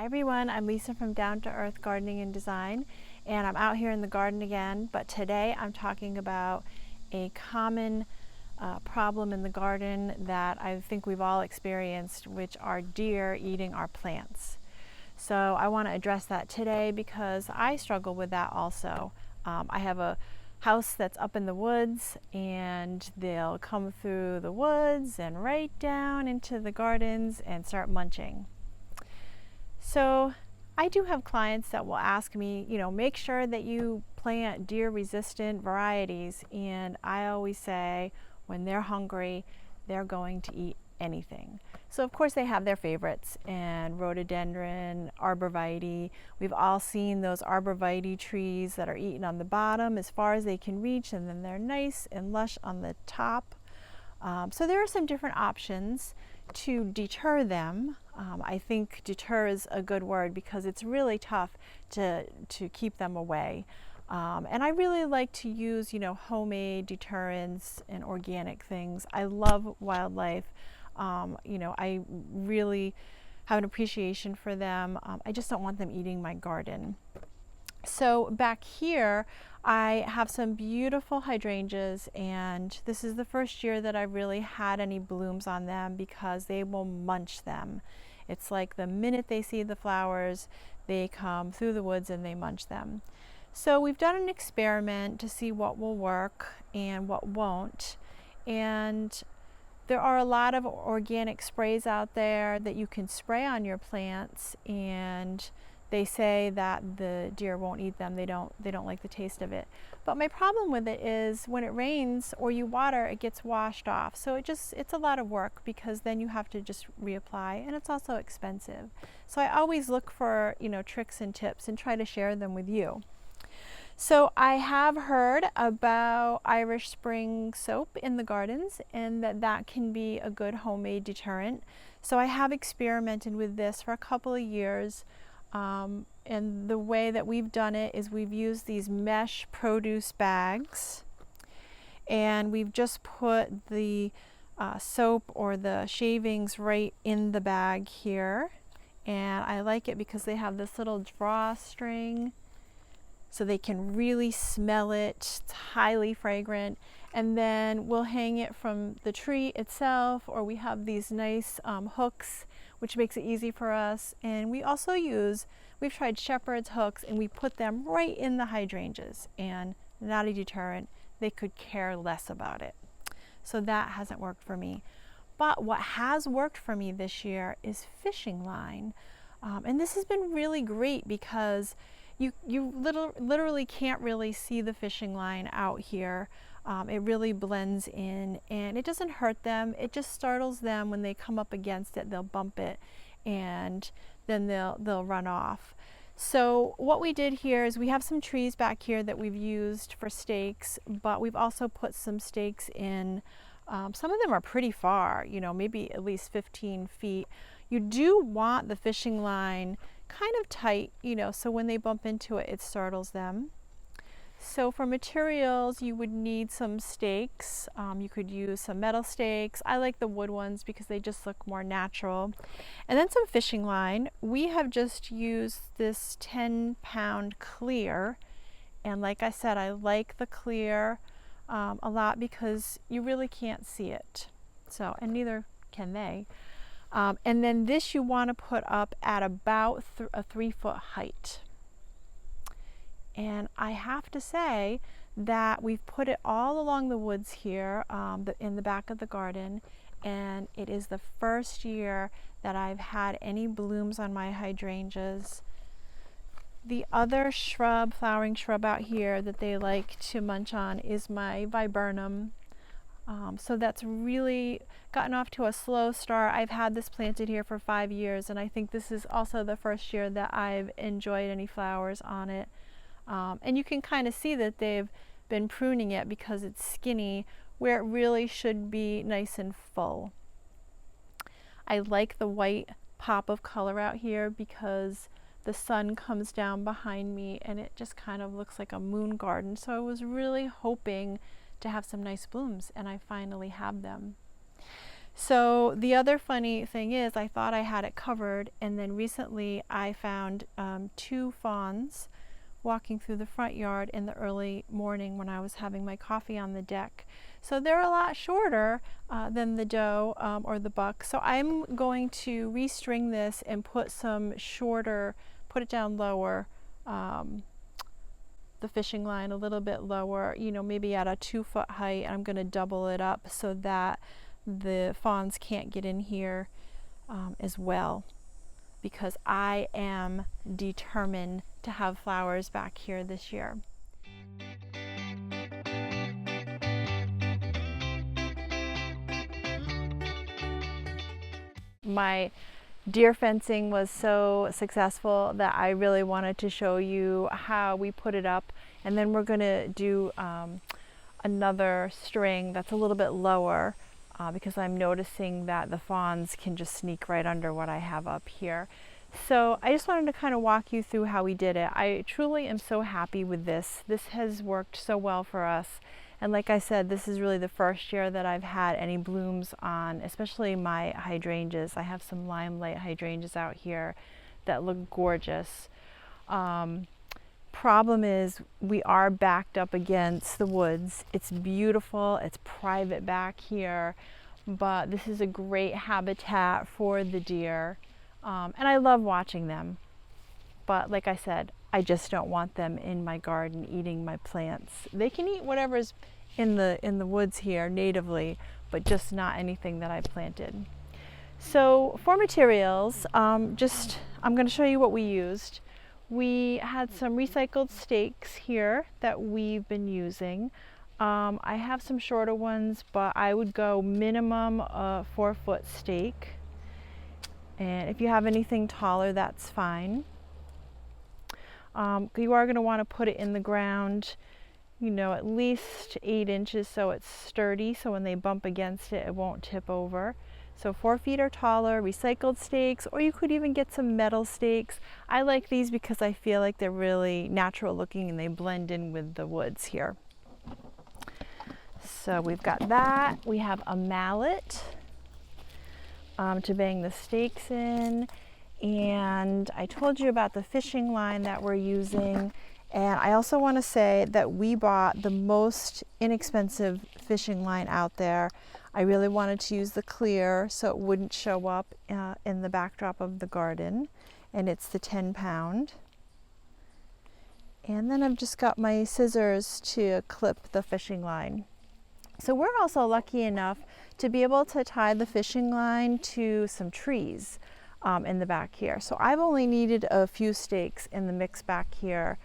Hi everyone, I'm Lisa from Down to Earth Gardening and Design, and I'm out here in the garden again, but today I'm talking about a common problem in the garden that I think we've all experienced, which are deer eating our plants. So I want to address that today because I struggle with that also. I have a house that's up in the woods, and they'll come through the woods and right down into the gardens and start munching. So I do have clients that will ask me, make sure that you plant deer resistant varieties, and I always say when they're hungry, they're going to eat anything. So of course they have their favorites, and rhododendron, arborvitae. We've all seen those arborvitae trees that are eaten on the bottom as far as they can reach, and then they're nice and lush on the top. So there are some different options to deter them. I think deter is a good word because it's really tough to keep them away. And I really like to use, homemade deterrents and organic things. I love wildlife. I really have an appreciation for them. I just don't want them eating my garden. So back here, I have some beautiful hydrangeas, and this is the first year that I really had any blooms on them because they will munch them. It's like the minute they see the flowers, they come through the woods and they munch them. So we've done an experiment to see what will work and what won't. And there are a lot of organic sprays out there that you can spray on your plants, and they say that the deer won't eat them. They don't like the taste of it. But my problem with it is when it rains or you water, it gets washed off. So it's a lot of work because then you have to just reapply, and it's also expensive. So I always look for, tricks and tips and try to share them with you. So I have heard about Irish Spring soap in the gardens, and that can be a good homemade deterrent. So I have experimented with this for a couple of years. And the way that we've done it is we've used these mesh produce bags, and we've just put the soap or the shavings right in the bag here. And I like it because they have this little drawstring, so they can really smell it. It's highly fragrant. And then we'll hang it from the tree itself, or we have these nice hooks, which makes it easy for us. And we also we've tried shepherd's hooks, and we put them right in the hydrangeas, and not a deterrent. They could care less about it. So that hasn't worked for me. But what has worked for me this year is fishing line. And this has been really great because you literally can't really see the fishing line out here. It really blends in, and it doesn't hurt them. It just startles them when they come up against it. They'll bump it, and then they'll run off. So what we did here is we have some trees back here that we've used for stakes, but we've also put some stakes in. Some of them are pretty far, maybe at least 15 feet. You do want the fishing line kind of tight, so when they bump into it, it startles them. So for materials, you would need some stakes. You could use some metal stakes. I like the wood ones because they just look more natural. And then some fishing line. We have just used this 10-pound clear. And like I said, I like the clear a lot because you really can't see it. So, and neither can they. And then this you want to put up at about a 3-foot height. And I have to say that we've put it all along the woods here in the back of the garden, and it is the first year that I've had any blooms on my hydrangeas. The other flowering shrub out here that they like to munch on is my viburnum. So that's really gotten off to a slow start. I've had this planted here for 5 years, and I think this is also the first year that I've enjoyed any flowers on it. And you can kind of see that they've been pruning it because it's skinny, where it really should be nice and full. I like the white pop of color out here because the sun comes down behind me and it just kind of looks like a moon garden. So I was really hoping to have some nice blooms, and I finally have them. So the other funny thing is I thought I had it covered, and then recently I found 2 fawns walking through the front yard in the early morning when I was having my coffee on the deck. So they're a lot shorter than the doe or the buck. So I'm going to restring this and put some shorter, put it down lower, the fishing line a little bit lower, you know, maybe at a 2-foot height. I'm going to double it up so that the fawns can't get in here as well, because I am determined to have flowers back here this year. My deer fencing was so successful that I really wanted to show you how we put it up, and then we're going to do another string that's a little bit lower because I'm noticing that the fawns can just sneak right under what I have up here. So I just wanted to kind of walk you through how we did it. I truly am so happy with this. This has worked so well for us. And like I said, this is really the first year that I've had any blooms on, especially my hydrangeas. I have some limelight hydrangeas out here that look gorgeous. Problem is we are backed up against the woods. It's beautiful, it's private back here, but this is a great habitat for the deer. And I love watching them. But like I said, I just don't want them in my garden eating my plants. They can eat whatever's in the woods here natively, but just not anything that I planted. So for materials, I'm going to show you what we used. We had some recycled stakes here that we've been using. I have some shorter ones, but I would go minimum a 4-foot stake. And if you have anything taller, that's fine. You are going to want to put it in the ground, you know, at least 8 inches so it's sturdy, so when they bump against it, it won't tip over. So 4 feet or taller, recycled stakes, or you could even get some metal stakes. I like these because I feel like they're really natural looking and they blend in with the woods here. So we've got that. We have a mallet to bang the stakes in. And I told you about the fishing line that we're using. And I also want to say that we bought the most inexpensive fishing line out there. I really wanted to use the clear so it wouldn't show up in the backdrop of the garden. And it's the 10-pound. And then I've just got my scissors to clip the fishing line. So we're also lucky enough to be able to tie the fishing line to some trees in the back here. So I've only needed a few stakes in the mix back here.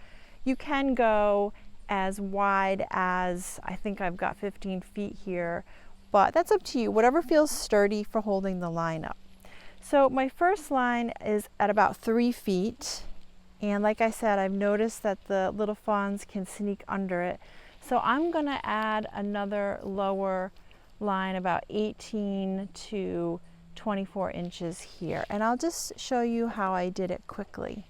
You can go as wide as, I think I've got 15 feet here, but that's up to you, whatever feels sturdy for holding the line up. So my first line is at about 3 feet. And like I said, I've noticed that the little fawns can sneak under it. So I'm gonna add another lower line about 18 to 24 inches here. And I'll just show you how I did it quickly.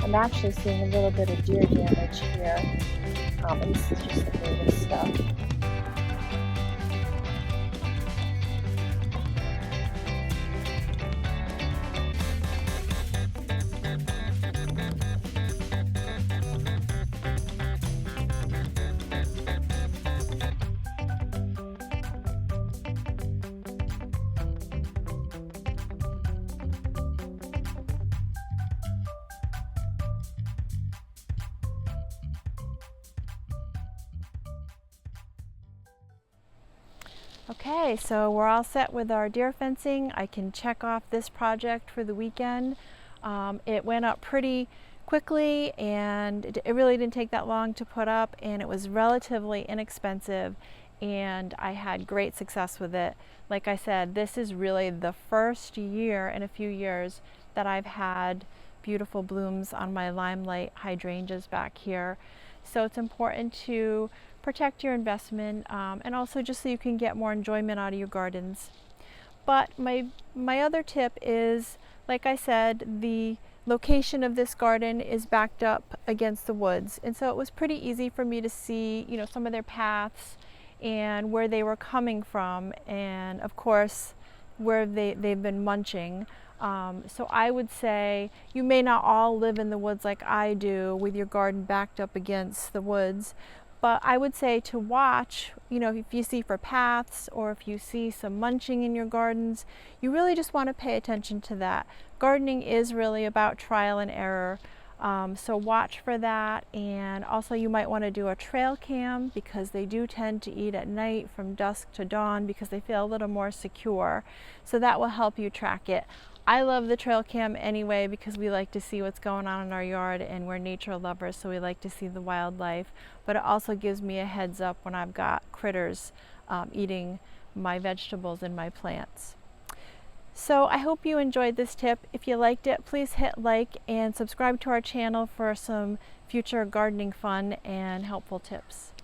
I'm actually seeing a little bit of deer damage here, and this is just the native stuff. Okay, so we're all set with our deer fencing. I can check off this project for the weekend. It went up pretty quickly and it really didn't take that long to put up, and it was relatively inexpensive and I had great success with it. Like I said, this is really the first year in a few years that I've had beautiful blooms on my limelight hydrangeas back here. So it's important to protect your investment, and also just so you can get more enjoyment out of your gardens. But my other tip is, like I said, the location of this garden is backed up against the woods, and so it was pretty easy for me to see, you know, some of their paths and where they were coming from, and of course where they've been munching. So I would say you may not all live in the woods like I do with your garden backed up against the woods, but I would say to watch, you know, if you see for paths or if you see some munching in your gardens, you really just want to pay attention to that. Gardening is really about trial and error. So watch for that, and also you might want to do a trail cam, because they do tend to eat at night from dusk to dawn because they feel a little more secure. So that will help you track it. I love the trail cam anyway because we like to see what's going on in our yard, and we're nature lovers, so we like to see the wildlife. But it also gives me a heads up when I've got critters eating my vegetables and my plants. So I hope you enjoyed this tip. If you liked it, please hit like and subscribe to our channel for some future gardening fun and helpful tips.